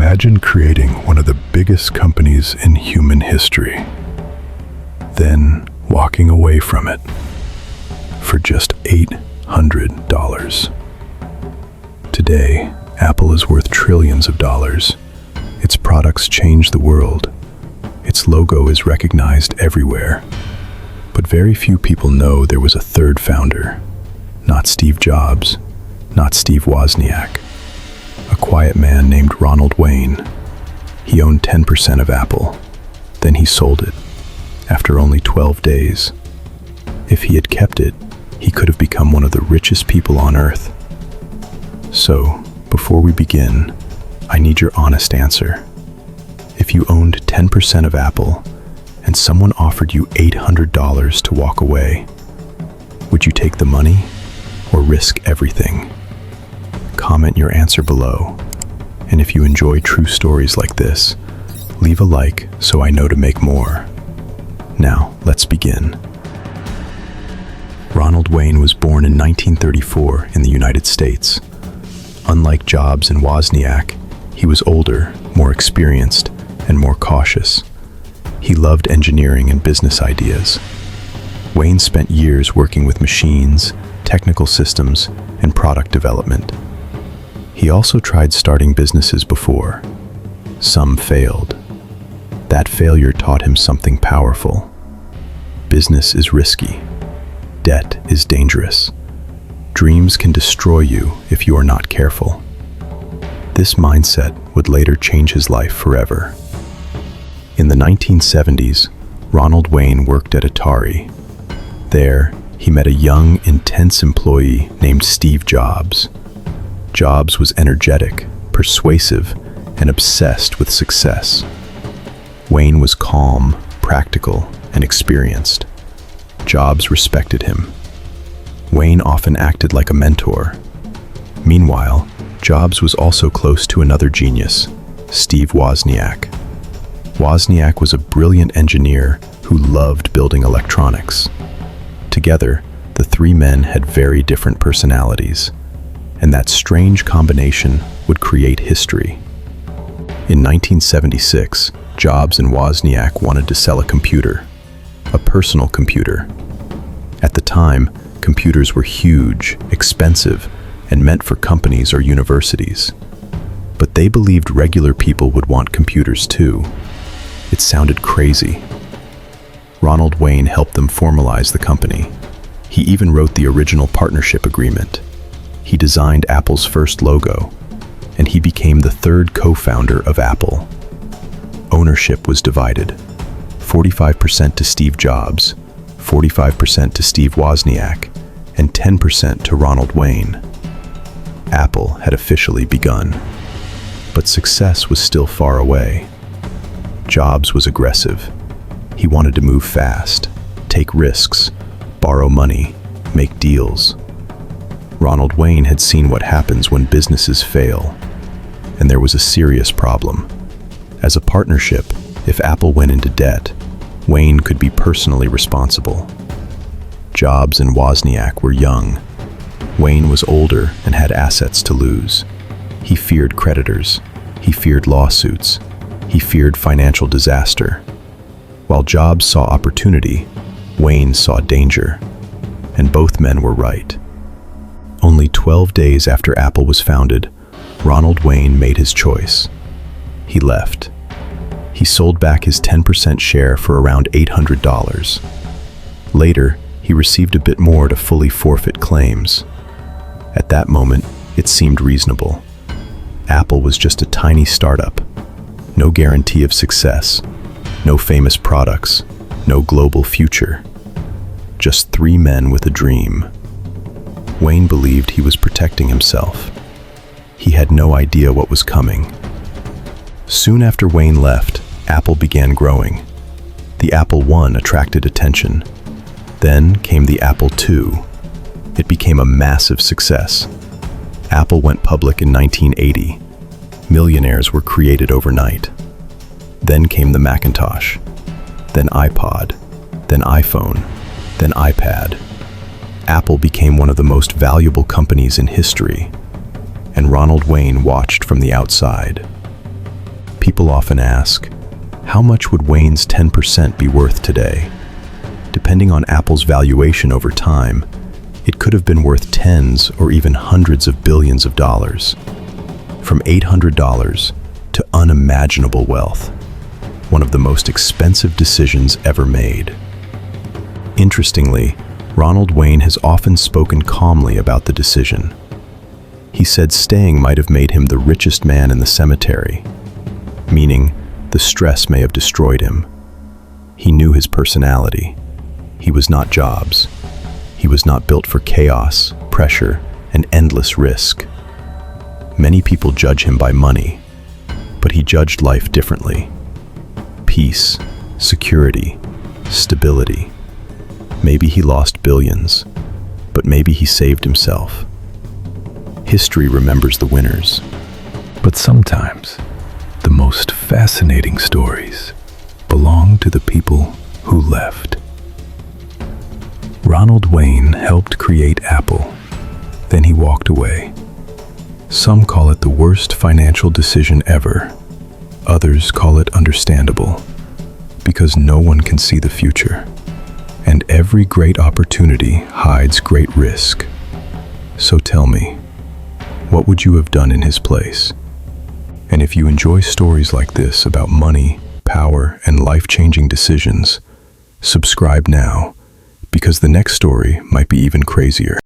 Imagine creating one of the biggest companies in human history, then walking away from it for just $800. Today, Apple is worth trillions of dollars. Its products change the world. Its logo is recognized everywhere. But very few people know there was a third founder. Not Steve Jobs, not Steve Wozniak. A quiet man named Ronald Wayne. He owned 10% of Apple. Then he sold it, after only 12 days. If he had kept it, he could have become one of the richest people on earth. So, before we begin, I need your honest answer. If you owned 10% of Apple, and someone offered you $800 to walk away, would you take the money or risk everything? Comment your answer below. And if you enjoy true stories like this, leave a like so I know to make more. Now, let's begin. Ronald Wayne was born in 1934 in the United States. Unlike Jobs and Wozniak, he was older, more experienced, and more cautious. He loved engineering and business ideas. Wayne spent years working with machines, technical systems, and product development. He also tried starting businesses before. Some failed. That failure taught him something powerful. Business is risky. Debt is dangerous. Dreams can destroy you if you are not careful. This mindset would later change his life forever. In the 1970s, Ronald Wayne worked at Atari. There, he met a young, intense employee named Steve Jobs. Jobs was energetic, persuasive, and obsessed with success. Wayne was calm, practical, and experienced. Jobs respected him. Wayne often acted like a mentor. Meanwhile, Jobs was also close to another genius, Steve Wozniak. Wozniak was a brilliant engineer who loved building electronics. Together, the three men had very different personalities, and that strange combination would create history. In 1976, Jobs and Wozniak wanted to sell a computer, a personal computer. At the time, computers were huge, expensive, and meant for companies or universities. But they believed regular people would want computers too. It sounded crazy. Ronald Wayne helped them formalize the company. He even wrote the original partnership agreement. He designed Apple's first logo, and he became the third co-founder of Apple. Ownership was divided, 45% to Steve Jobs, 45% to Steve Wozniak, and 10% to Ronald Wayne. Apple had officially begun, but success was still far away. Jobs was aggressive. He wanted to move fast, take risks, borrow money, make deals. Ronald Wayne had seen what happens when businesses fail, and there was a serious problem. As a partnership, if Apple went into debt, Wayne could be personally responsible. Jobs and Wozniak were young. Wayne was older and had assets to lose. He feared creditors. He feared lawsuits. He feared financial disaster. While Jobs saw opportunity, Wayne saw danger. And both men were right. Only 12 days after Apple was founded, Ronald Wayne made his choice. He left. He sold back his 10% share for around $800. Later, he received a bit more to fully forfeit claims. At that moment, it seemed reasonable. Apple was just a tiny startup. No guarantee of success. No famous products. No global future. Just three men with a dream. Wayne believed he was protecting himself. He had no idea what was coming. Soon after Wayne left, Apple began growing. The Apple I attracted attention. Then came the Apple II. It became a massive success. Apple went public in 1980. Millionaires were created overnight. Then came the Macintosh, then iPod, then iPhone, then iPad. Apple became one of the most valuable companies in history, and Ronald Wayne watched from the outside. People often ask, how much would Wayne's 10% be worth today? Depending on Apple's valuation over time, it could have been worth tens or even hundreds of billions of dollars. From $800 to unimaginable wealth, one of the most expensive decisions ever made. Interestingly, Ronald Wayne has often spoken calmly about the decision. He said staying might have made him the richest man in the cemetery, meaning the stress may have destroyed him. He knew his personality. He was not Jobs. He was not built for chaos, pressure, and endless risk. Many people judge him by money, but he judged life differently. Peace, security, stability. Maybe he lost billions, but maybe he saved himself. History remembers the winners. But sometimes, the most fascinating stories belong to the people who left. Ronald Wayne helped create Apple. Then he walked away. Some call it the worst financial decision ever. Others call it understandable, because no one can see the future. And every great opportunity hides great risk. So tell me, what would you have done in his place? And if you enjoy stories like this about money, power, and life-changing decisions, subscribe now, because the next story might be even crazier.